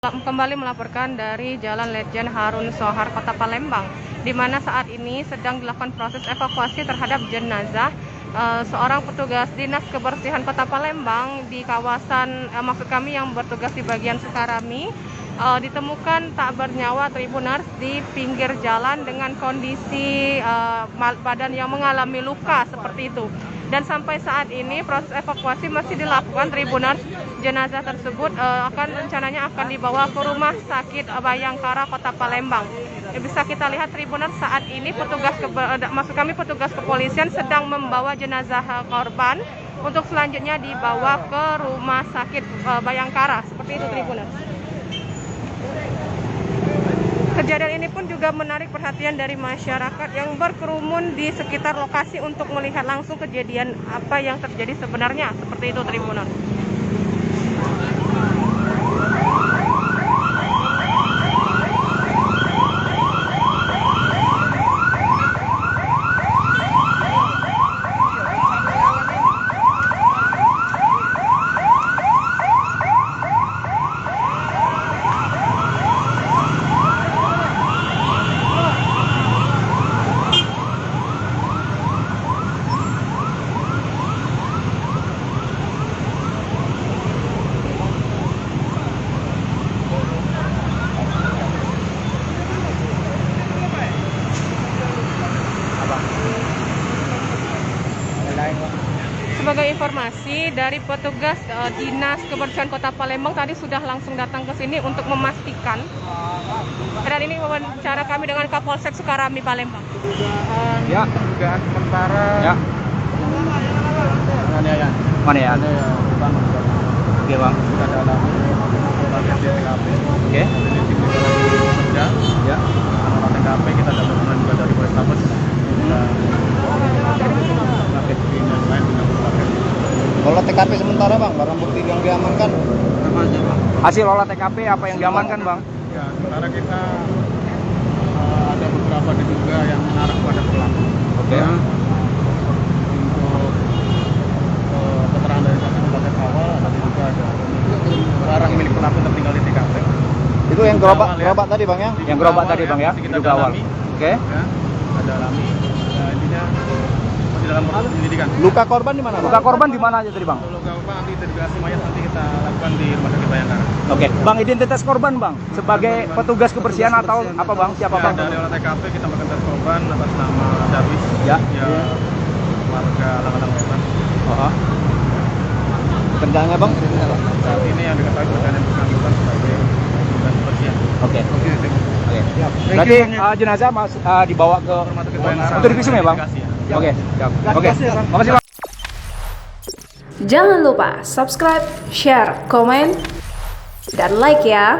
Kembali melaporkan dari Jalan Letjen Harun Sohar, Kota Palembang, di mana saat ini sedang dilakukan proses evakuasi terhadap jenazah seorang petugas Dinas Kebersihan Kota Palembang di kawasan, maksud kami yang bertugas di bagian Sukarami, ditemukan tak bernyawa Tribuners di pinggir jalan dengan kondisi badan yang mengalami luka seperti itu. Dan sampai saat ini proses evakuasi masih dilakukan Tribuners. Jenazah tersebut rencananya akan dibawa ke Rumah Sakit Bayangkara Kota Palembang. Bisa kita lihat Tribuners, saat ini petugas kepolisian sedang membawa jenazah korban untuk selanjutnya dibawa ke Rumah Sakit Bayangkara. Seperti itu Tribuners. Kejadian ini pun juga menarik perhatian dari masyarakat yang berkerumun di sekitar lokasi untuk melihat langsung kejadian apa yang terjadi sebenarnya. Seperti itu Tribuners. Sebagai informasi dari petugas Dinas Kebersihan Kota Palembang tadi sudah langsung datang ke sini untuk memastikan. Dan ini wawancara kami dengan Kapolsek Sukarami Palembang. Dugaan sementara. Ya. Mana ya? Oke bang. Kita dalam proses TKP. Oke. Ya. Olah TKP kita dapat juga dari Polrestabes. Olah TKP sementara bang, barang bukti yang diamankan hasil olah TKP apa yang diamankan bang? Ya, sementara kita ada beberapa diduga yang mengarah pada pelaku. Oke. Ya, untuk keterangan dari saksi pembagian awal tadi juga ada barang milik pelaku tertinggal di TKP. itu yang gerobak tadi bang ya? Yang gerobak tadi bang ya? Kita Diduga awal. dalami. Oke. Ya, kita dalami. Intinya masih dalam proses penyelidikan. Luka korban di mana bang? Luka korban di mana aja tadi bang? Luka korban nanti identifikasi mayat nanti kita lakukan di Rumah Sakit Bayangkara. Oke. Bang, identitas korban bang sebagai petugas kebersihan atau apa bang? Siapa Ya, bang? dari olah TKP kita melakukan tes korban atas nama Darwis. Ya. Warga Langkatang Wetan. Oh. Kerjaannya bang? Saat ini yang diketahui pekerjaan yang bersangkutan sebagai petugas kebersihan. Oke. Berarti jenazah dibawa ke Rumah Sakit Bayangkara. untuk divisum ya bang? Oke. Siap. Oke. Makasih bang. Jangan lupa subscribe, share, komen, dan like ya.